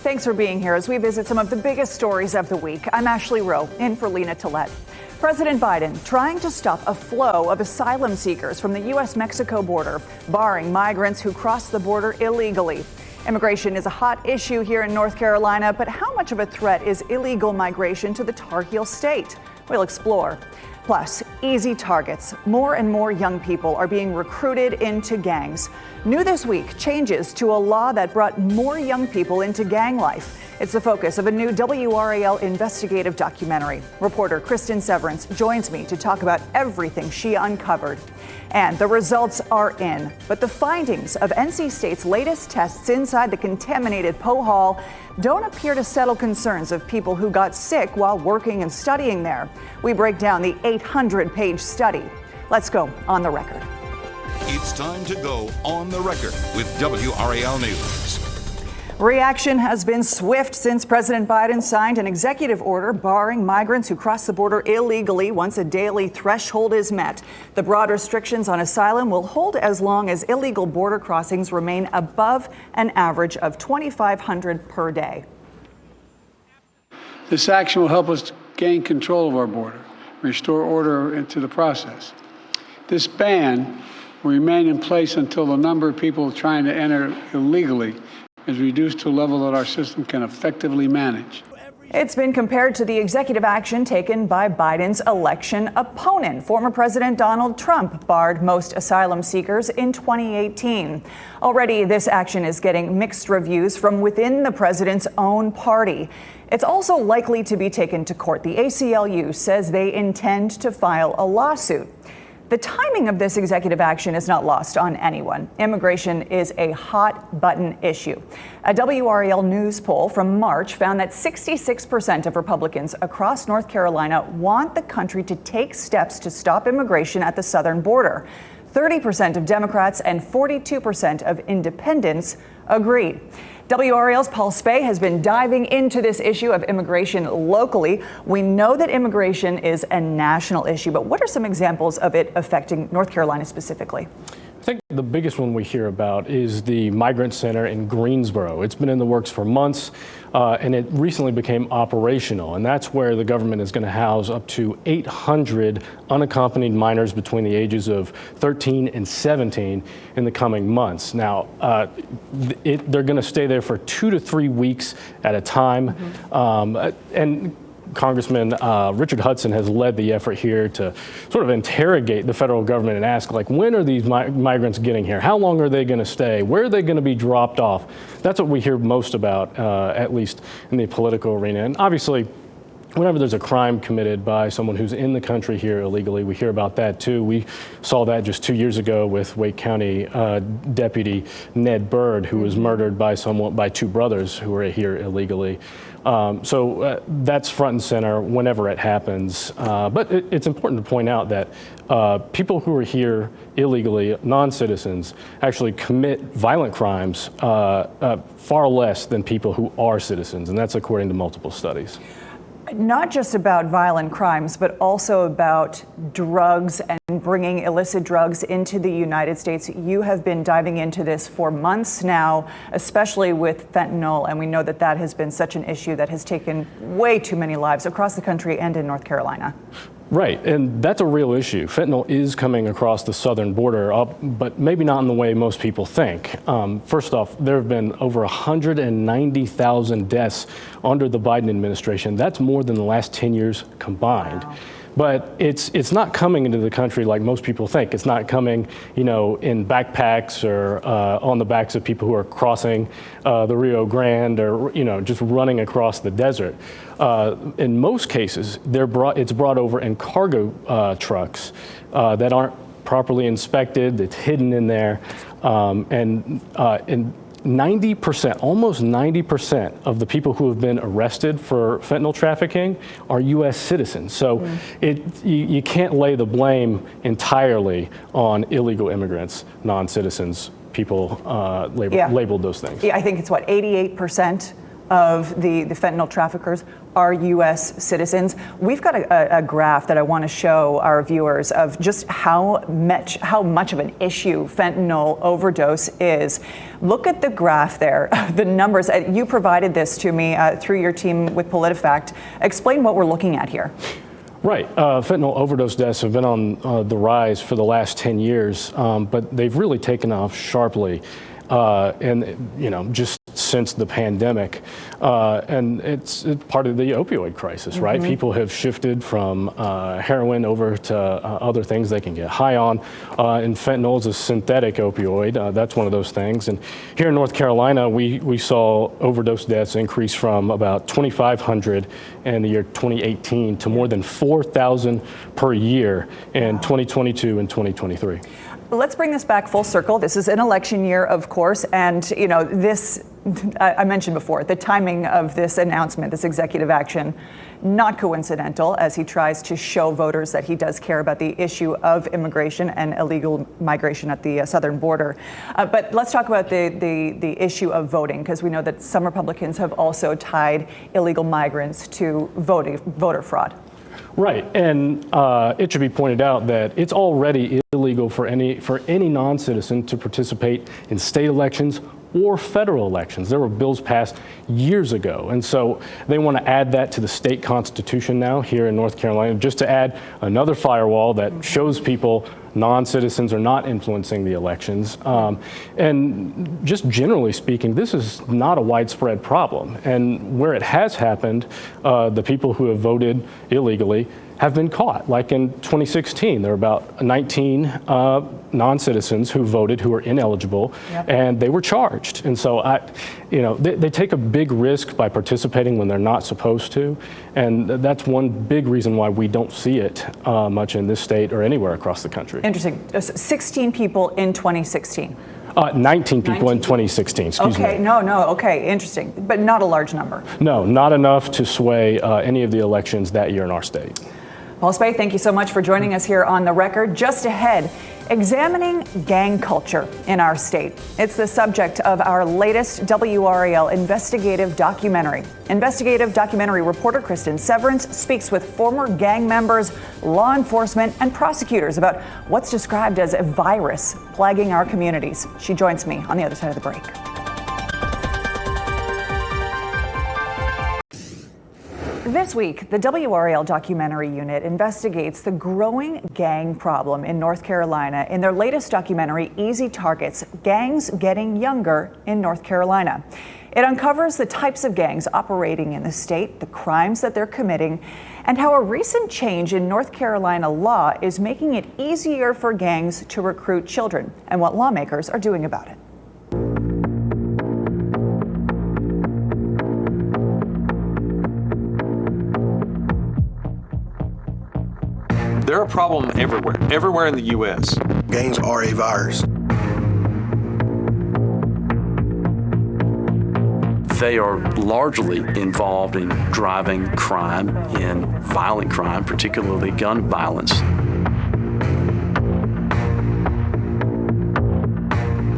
Thanks for being here as we visit some of the biggest stories of the week. I'm Ashley Rowe, in for Lena Tillett. President Biden trying to stop a flow of asylum seekers from the U.S.-Mexico border, barring migrants who cross the border illegally. Immigration is a hot issue here in North Carolina, but how much of a threat is illegal migration to the Tar Heel state? We'll explore. Plus, easy targets. More and more young people are being recruited into gangs. New this week, changes to a law that brought more young people into gang life. It's the focus of a new WRAL investigative documentary. Reporter Kristen Severance joins me to talk about everything she uncovered. And the results are in. But the findings of NC State's latest tests inside the contaminated Poe Hall don't appear to settle concerns of people who got sick while working and studying there. We break down the 800-page study. Let's go on the record. It's time to go on the record with WRAL News. Reaction has been swift since President Biden signed an executive order barring migrants who cross the border illegally once a daily threshold is met. The broad restrictions on asylum will hold as long as illegal border crossings remain above an average of 2,500 per day. This action will help us gain control of our border, restore order into the process. This ban will remain in place until the number of people trying to enter illegally is reduced to a level that our system can effectively manage. It's been compared to the executive action taken by Biden's election opponent. Former President Donald Trump barred most asylum seekers in 2018. Already, this action is getting mixed reviews from within the president's own party. It's also likely to be taken to court. The ACLU says they intend to file a lawsuit. The timing of this executive action is not lost on anyone. Immigration is a hot button issue. A WRAL News poll from March found that 66% of Republicans across North Carolina want the country to take steps to stop immigration at the southern border. 30% of Democrats and 42% of independents agreed. WRAL's Paul Specht has been diving into this issue of immigration locally. We know that immigration is a national issue, but what are some examples of it affecting North Carolina specifically? I think the biggest one we hear about is the Migrant Center in Greensboro. It's been in the works for months, and it recently became operational. And that's where the government is going to house up to 800 unaccompanied minors between the ages of 13 and 17 in the coming months. Now, they're going to stay there for 2 to 3 weeks at a time. And Congressman Richard Hudson has led the effort here to sort of interrogate the federal government and ask, like, when are these migrants getting here? How long are they going to stay? Where are they going to be dropped off? That's what we hear most about, at least in the political arena. And obviously, whenever there's a crime committed by someone who's in the country here illegally, we hear about that too. We saw that just 2 years ago with Wake County Deputy Ned Bird, who was murdered by two brothers who were here illegally. So that's front and center whenever it happens. But it's important to point out that people who are here illegally, non-citizens, actually commit violent crimes far less than people who are citizens, and that's according to multiple studies. Not just about violent crimes, but also about drugs and bringing illicit drugs into the United States. You have been diving into this for months now, especially with fentanyl, and we know that that has been such an issue that has taken way too many lives across the country and in North Carolina. Right, and that's a real issue. Fentanyl is coming across the southern border, but maybe not in the way most people think. First off, there have been over 190,000 deaths under the Biden administration. That's more than the last 10 years combined. Wow. But it's not coming into the country like most people think. It's not coming, in backpacks or on the backs of people who are crossing the Rio Grande or, just running across the desert. In most cases, it's brought over in cargo trucks that aren't properly inspected. It's hidden in there, and 90%, almost 90% of the people who have been arrested for fentanyl trafficking are U.S. citizens. So you can't lay the blame entirely on illegal immigrants, non-citizens. People labeled those things. Yeah, I think it's 88% of the fentanyl traffickers are U.S. citizens. We've got a graph that I want to show our viewers of just how much of an issue fentanyl overdose is. Look at the graph there, the numbers. You provided this to me through your team with Politifact. Explain what we're looking at here. Right. Fentanyl overdose deaths have been on the rise for the last 10 years, but they've really taken off sharply. And just since the pandemic, and it's part of the opioid crisis, right? People have shifted from heroin over to other things they can get high on, and fentanyl is a synthetic opioid. That's one of those things. And here in North Carolina, we saw overdose deaths increase from about 2,500 in the year 2018 to more than 4,000 per year in 2022 and 2023. Let's bring this back full circle. This is an election year, of course, and this, I mentioned before, the timing of this announcement, this executive action, not coincidental, as he tries to show voters that he does care about the issue of immigration and illegal migration at the southern border. But let's talk about the issue of voting, because we know that some Republicans have also tied illegal migrants to voter fraud. Right, and it should be pointed out that it's already illegal for any non-citizen to participate in state elections or federal elections. There were bills passed years ago, and so they want to add that to the state constitution now here in North Carolina, just to add another firewall that shows people non-citizens are not influencing the elections. And just generally speaking, this is not a widespread problem. And where it has happened, the people who have voted illegally have been caught. Like in 2016, there were about 19 non-citizens who voted who were ineligible, and they were charged. And so they take a big risk by participating when they're not supposed to, and that's one big reason why we don't see it much in this state or anywhere across the country. Interesting. 16 people in 2016. 19 people in 2016, excuse me. Okay, okay, interesting, but not a large number. No, not enough to sway any of the elections that year in our state. Paul Specht, thank you so much for joining us here on The Record. Just ahead, examining gang culture in our state. It's the subject of our latest WRAL investigative documentary. Investigative documentary reporter Kristen Severance speaks with former gang members, law enforcement, and prosecutors about what's described as a virus plaguing our communities. She joins me on the other side of the break. This week, the WRAL documentary unit investigates the growing gang problem in North Carolina in their latest documentary, Easy Targets: Gangs Getting Younger in North Carolina. It uncovers the types of gangs operating in the state, the crimes that they're committing, and how a recent change in North Carolina law is making it easier for gangs to recruit children, and what lawmakers are doing about it. They're a problem everywhere in the U.S. Gangs are a virus. They are largely involved in driving crime, in violent crime, particularly gun violence.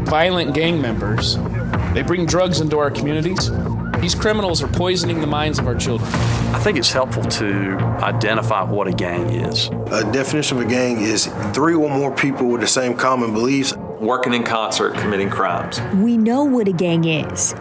Violent gang members, they bring drugs into our communities. These criminals are poisoning the minds of our children. I think it's helpful to identify what a gang is. A definition of a gang is 3 or more people with the same common beliefs. Working in concert, committing crimes. We know what a gang is.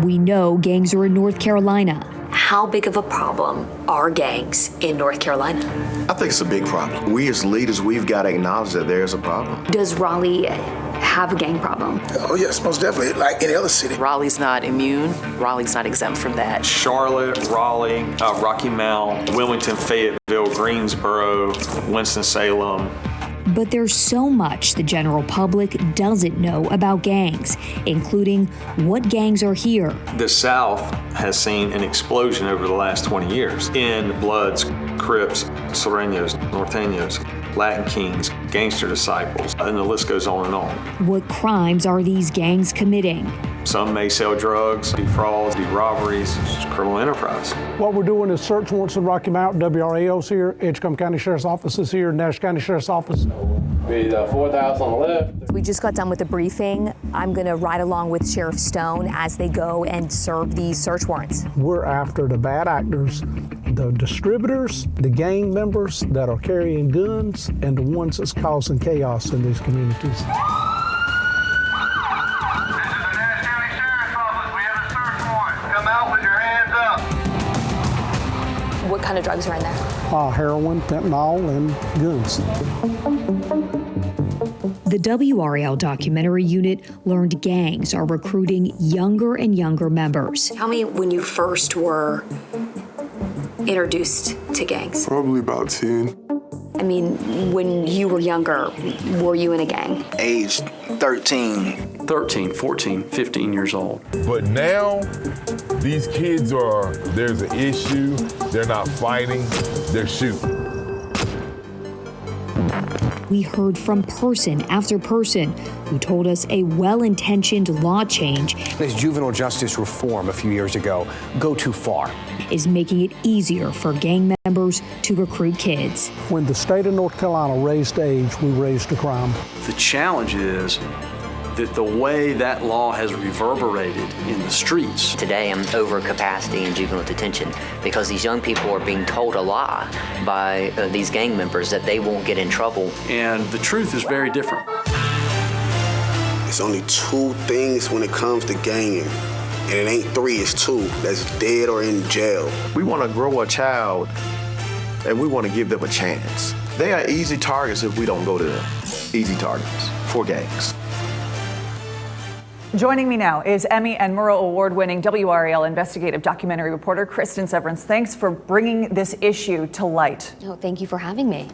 We know gangs are in North Carolina. How big of a problem are gangs in North Carolina? I think it's a big problem. We as leaders, we've got to acknowledge that there's a problem. Does Raleigh have a gang problem? Oh yes, most definitely, like any other city. Raleigh's not immune. Raleigh's not exempt from that. Charlotte, Raleigh, Rocky Mount, Wilmington, Fayetteville, Greensboro, Winston-Salem. But there's so much the general public doesn't know about gangs, including what gangs are here. The South has seen an explosion over the last 20 years in Bloods, Crips, Sureños, Norteños, Latin Kings, Gangster Disciples, and the list goes on and on. What crimes are these gangs committing? Some may sell drugs, do frauds, do robberies. It's just criminal enterprise. What we're doing is search warrants in Rocky Mount. WRAL's here, Edgecombe County Sheriff's Office is here, Nash County Sheriff's Office. Be the 4th house on the left. We just got done with the briefing. I'm going to ride along with Sheriff Stone as they go and serve these search warrants. We're after the bad actors, the distributors, the gang members that are carrying guns, and the ones that's causing chaos in these communities. What kind of drugs are in there? Heroin, fentanyl, and guns. The WRAL documentary unit learned gangs are recruiting younger and younger members. Tell me when you first were introduced to gangs. Probably about 10. I mean, when you were younger, were you in a gang? Age 13. 13, 14, 15 years old. But now, these kids there's an issue, they're not fighting, they're shooting. We heard from person after person who told us a well-intentioned law change This juvenile justice reform a few years ago go too far. Is making it easier for gang members to recruit kids. When the state of North Carolina raised age, we raised the crime. The challenge is that the way that law has reverberated in the streets. Today I'm over capacity in juvenile detention because these young people are being told a lie by these gang members that they won't get in trouble. And the truth is very different. It's only 2 things when it comes to ganging. And it ain't 3, it's 2. That's dead or in jail. We want to grow a child, and we want to give them a chance. They are easy targets if we don't go to them. Easy targets for gangs. Joining me now is Emmy and Murrow Award-winning WRAL investigative documentary reporter Kristen Severance. Thanks for bringing this issue to light. Oh, thank you for having me.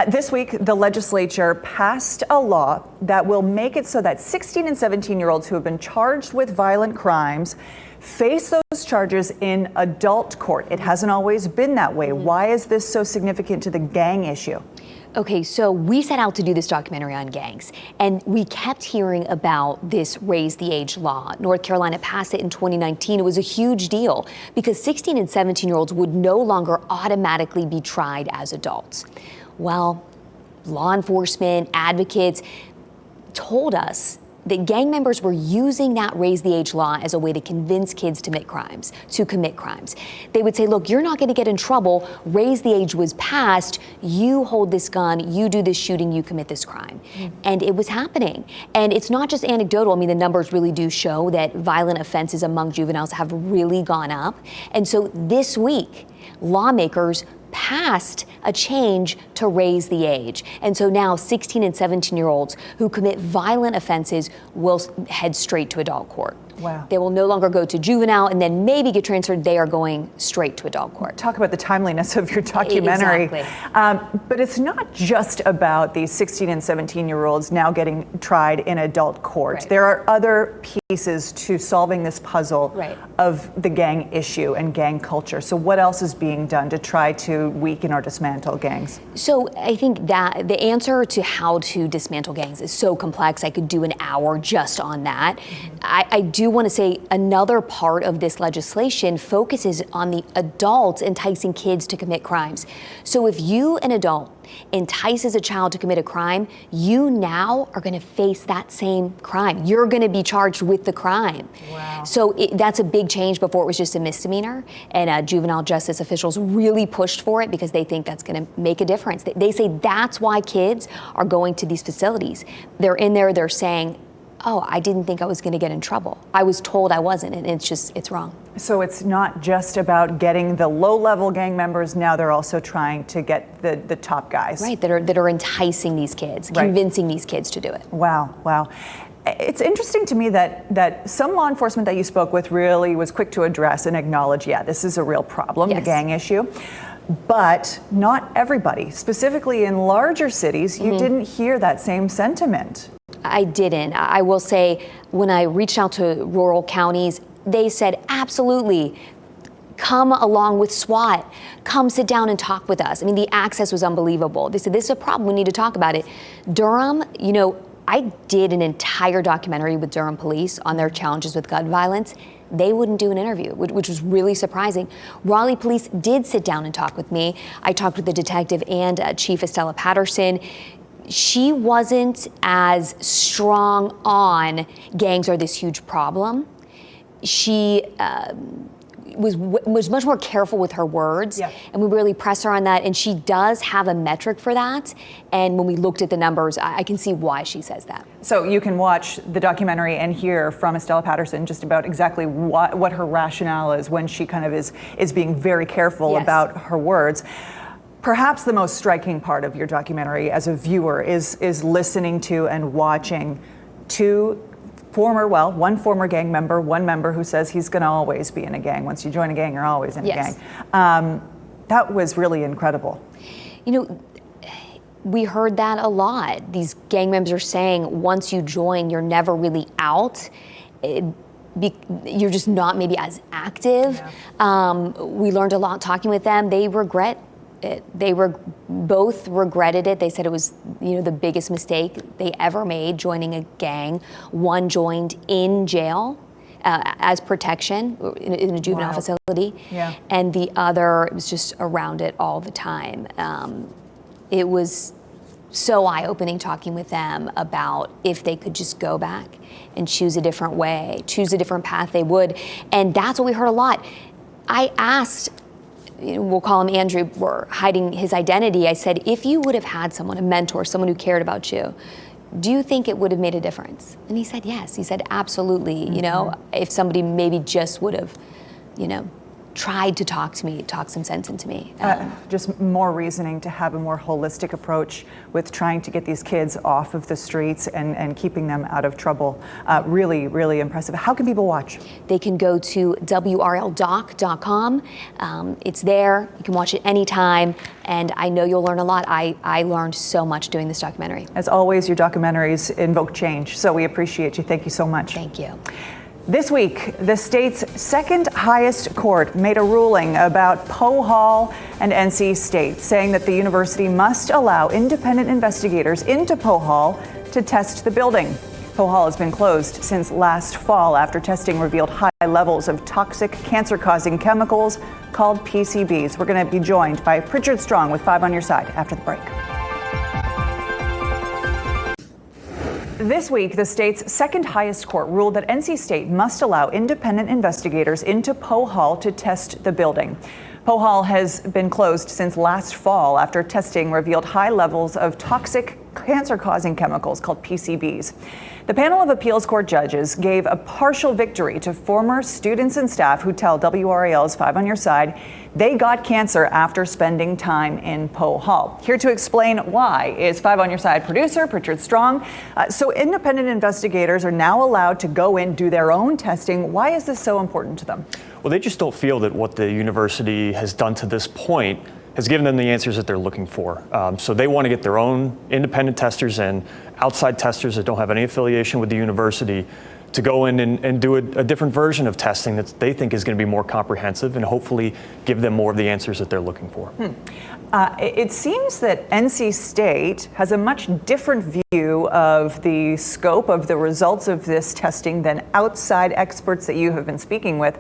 This week, the legislature passed a law that will make it so that 16 and 17-year-olds who have been charged with violent crimes face those charges in adult court. It hasn't always been that way. Why is this so significant to the gang issue? Okay, so we set out to do this documentary on gangs, and we kept hearing about this raise the age law. North Carolina passed it in 2019. It was a huge deal because 16 and 17-year-olds would no longer automatically be tried as adults. Well, law enforcement, advocates told us that gang members were using that raise the age law as a way to convince kids to commit crimes. They would say, look, you're not going to get in trouble. Raise the age was passed. You hold this gun, you do this shooting, you commit this crime. And it was happening. And it's not just anecdotal. I mean, the numbers really do show that violent offenses among juveniles have really gone up. And so this week, lawmakers passed a change to raise the age. And so now 16 and 17-year-olds who commit violent offenses will head straight to adult court. Wow. They will no longer go to juvenile and then maybe get transferred. They are going straight to adult court. Talk about the timeliness of your documentary. Exactly. But it's not just about these 16 and 17-year-olds now getting tried in adult court. Right. There are other pieces to solving this puzzle of the gang issue and gang culture. So what else is being done to try to weaken or dismantle gangs? So I think that the answer to how to dismantle gangs is so complex. I could do an hour just on that. I do want to say another part of this legislation focuses on the adults enticing kids to commit crimes. So if you, an adult, entices a child to commit a crime, you now are going to face that same crime. You're going to be charged with the crime. Wow. So that's a big change. Before it was just a misdemeanor, and juvenile justice officials really pushed for it because they think that's going to make a difference. They say that's why kids are going to these facilities. They're in there, they're saying, oh, I didn't think I was going to get in trouble. I was told I wasn't, and it's wrong. So it's not just about getting the low-level gang members. Now they're also trying to get the top guys. Right, that are enticing these kids, convincing these kids to do it. Wow, wow. It's interesting to me that some law enforcement that you spoke with really was quick to address and acknowledge, yeah, this is a real problem, the gang issue. But not everybody, specifically in larger cities, you didn't hear that same sentiment. I didn't. I will say, when I reached out to rural counties, they said, absolutely, come along with SWAT. Come sit down and talk with us. I mean, the access was unbelievable. They said, this is a problem. We need to talk about it. Durham, I did an entire documentary with Durham Police on their challenges with gun violence. They wouldn't do an interview, which was really surprising. Raleigh Police did sit down and talk with me. I talked with the detective and Chief Estella Patterson. She wasn't as strong on gangs are this huge problem. She was much more careful with her words, and we really pressed her on that, and she does have a metric for that, and when we looked at the numbers, I can see why she says that. So you can watch the documentary and hear from Estella Patterson just about exactly what her rationale is when she kind of is being very careful about her words. Perhaps the most striking part of your documentary as a viewer is listening to and watching one former gang member, one member who says he's going to always be in a gang. Once you join a gang, you're always in a gang. That was really incredible. You know, we heard that a lot. These gang members are saying once you join, you're never really out. You're just not maybe as active. We learned a lot talking with them. They regret it. They both regretted it. They said it was, the biggest mistake they ever made, joining a gang. One joined in jail as protection in a juvenile facility, and the other was just around it all the time. It was so eye-opening talking with them about if they could just go back and choose a different way, choose a different path, they would. And that's what we heard a lot. I asked, we'll call him Andrew, we're hiding his identity. I said, if you would have had someone, a mentor, someone who cared about you, do you think it would have made a difference? And he said, yes. He said, absolutely. If somebody maybe just would have, tried to talk to me, talk some sense into me. Just more reasoning to have a more holistic approach with trying to get these kids off of the streets and keeping them out of trouble. Really, really impressive. How can people watch? They can go to WRAL-doc.com. It's there. You can watch it anytime. And I know you'll learn a lot. I learned so much doing this documentary. As always, your documentaries invoke change. So we appreciate you. Thank you so much. Thank you. This week, the state's second highest court made a ruling about Poe Hall and NC State, saying that the university must allow independent investigators into Poe Hall to test the building. Poe Hall has been closed since last fall after testing revealed high levels of toxic cancer-causing chemicals called PCBs. We're going to be joined by Pritchard Strong with 5 on Your Side after the break. This week, the state's second highest court ruled that NC State must allow independent investigators into Poe Hall to test the building. Poe Hall has been closed since last fall after testing revealed high levels of toxic cancer-causing chemicals called PCBs. The panel of appeals court judges gave a partial victory to former students and staff who tell WRAL's 5 on Your Side they got cancer after spending time in Poe Hall. Here to explain why is 5 on Your Side producer Pritchard Strong. So independent investigators are now allowed to go in, do their own testing. Why is this so important to them? Well, they just don't feel that what the university has done to this point has given them the answers that they're looking for. So they want to get their own independent testers in, outside testers that don't have any affiliation with the university, to go in and do a different version of testing that they think is going to be more comprehensive and hopefully give them more of the answers that they're looking for. It seems that NC State has a much different view of the scope of the results of this testing than outside experts that you have been speaking with.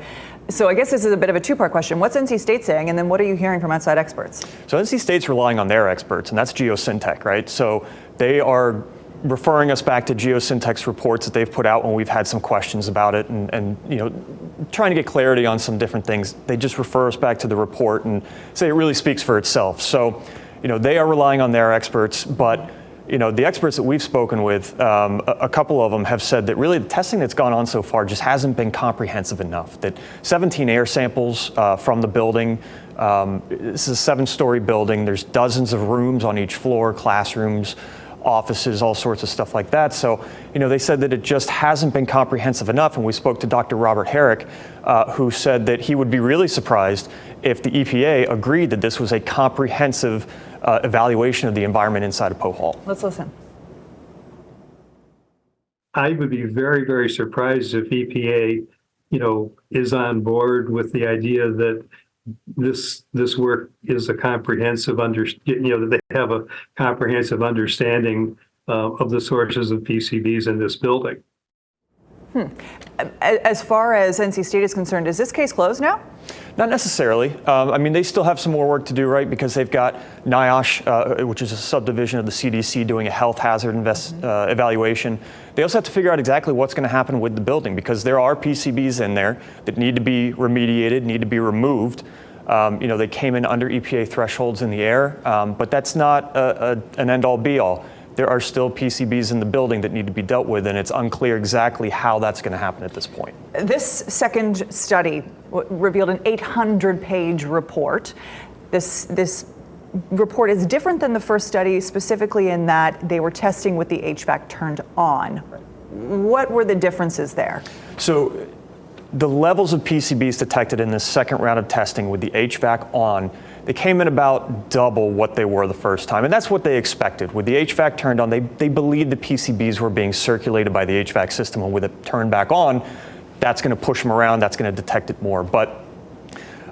So I guess this is a bit of a two-part question. What's NC State saying, and then what are you hearing from outside experts? So NC State's relying on their experts, and that's Geosyntech, right? So they are referring us back to Geosyntech's reports that they've put out when we've had some questions about it and trying to get clarity on some different things. They just refer us back to the report and say it really speaks for itself. So, they are relying on their experts, but the experts that we've spoken with, a couple of them have said that really the testing that's gone on so far just hasn't been comprehensive enough, that 17 air samples from the building, this is a 7-story building, there's dozens of rooms on each floor, classrooms, offices, all sorts of stuff like that. So, they said that it just hasn't been comprehensive enough. And we spoke to Dr. Robert Herrick, who said that he would be really surprised if the EPA agreed that this was a comprehensive evaluation of the environment inside of Poe Hall. Let's listen. I would be very, very surprised if EPA, is on board with the idea that this work is a comprehensive that they have a comprehensive understanding of the sources of PCBs in this building. As far as NC State is concerned, is this case closed now? Not necessarily. I mean, they still have some more work to do, right? Because they've got NIOSH, which is a subdivision of the CDC, doing a health hazard evaluation. They also have to figure out exactly what's going to happen with the building, because there are PCBs in there that need to be remediated, need to be removed. They came in under EPA thresholds in the air, but that's not an end-all be-all. There are still PCBs in the building that need to be dealt with, and it's unclear exactly how that's going to happen at this point. This second study revealed an 800-page report. This report is different than the first study, specifically in that they were testing with the HVAC turned on. What were the differences there? So the levels of PCBs detected in this second round of testing with the HVAC on, they came in about double what they were the first time. And that's what they expected. With the HVAC turned on, they believed the PCBs were being circulated by the HVAC system, and with it turned back on, that's going to push them around, that's going to detect it more. But,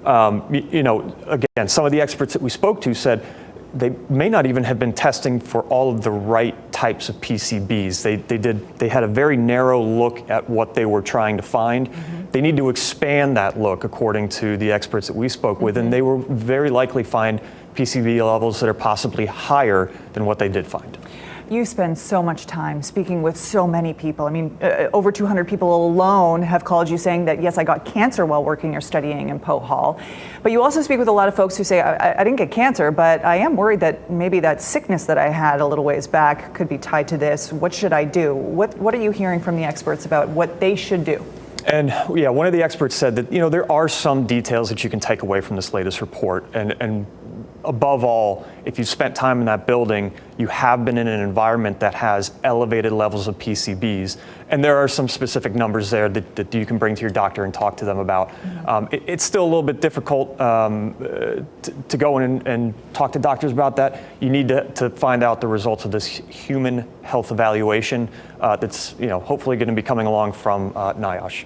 again, some of the experts that we spoke to said they may not even have been testing for all of the right types of PCBs. They had a very narrow look at what they were trying to find. They need to expand that look, according to the experts that we spoke with, and they will very likely find PCB levels that are possibly higher than what they did find. You spend so much time speaking with so many people. I mean, over 200 people alone have called you saying that, yes, I got cancer while working or studying in Poe Hall. But you also speak with a lot of folks who say, I didn't get cancer, but I am worried that maybe that sickness that I had a little ways back could be tied to this. What should I do? What are you hearing from the experts about what they should do? And yeah, one of the experts said that, there are some details that you can take away from this latest report. And above all, if you spent time in that building, you have been in an environment that has elevated levels of PCBs. And there are some specific numbers there that you can bring to your doctor and talk to them about. It's still a little bit difficult to go in and talk to doctors about that. You need to find out the results of this human health evaluation that's hopefully going to be coming along from NIOSH.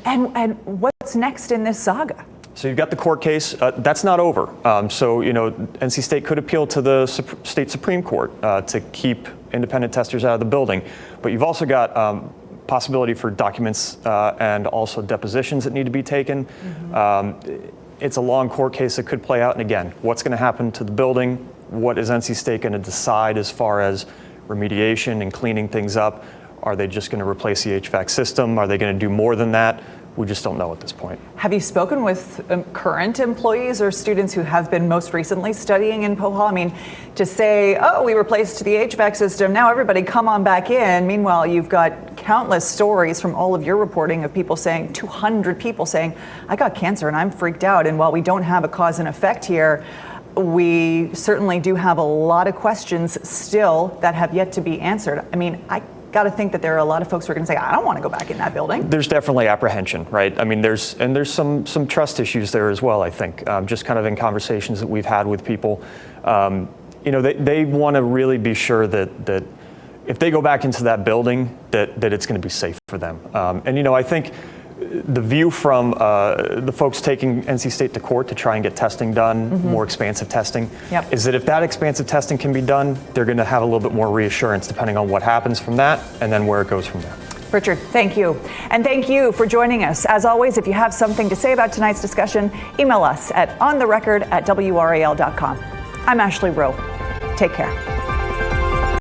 And what's next in this saga? So you've got the court case. That's not over. NC State could appeal to the state Supreme Court to keep independent testers out of the building. But you've also got possibility for documents and also depositions that need to be taken. It's a long court case that could play out. And again, what's going to happen to the building? What is NC State going to decide as far as remediation and cleaning things up? Are they just going to replace the HVAC system? Are they going to do more than that? We just don't know at this point. Have you spoken with current employees or students who have been most recently studying in Poe Hall? I mean, to say, oh, we replaced the HVAC system, now everybody come on back in. Meanwhile, you've got countless stories from all of your reporting of people saying, 200 people saying, I got cancer and I'm freaked out. And while we don't have a cause and effect here, we certainly do have a lot of questions still that have yet to be answered. I mean, I got to think that there are a lot of folks who are going to say, I don't want to go back in that building. There's definitely apprehension, right? I mean, there's some trust issues there as well, I think, just kind of in conversations that we've had with people. They want to really be sure that if they go back into that building, that it's going to be safe for them. I think the view from the folks taking NC State to court to try and get testing done, more expansive testing, is that if that expansive testing can be done, they're going to have a little bit more reassurance depending on what happens from that and then where it goes from there. Richard, thank you. And thank you for joining us. As always, if you have something to say about tonight's discussion, email us at ontherecord@wral.com. I'm Ashley Rowe. Take care.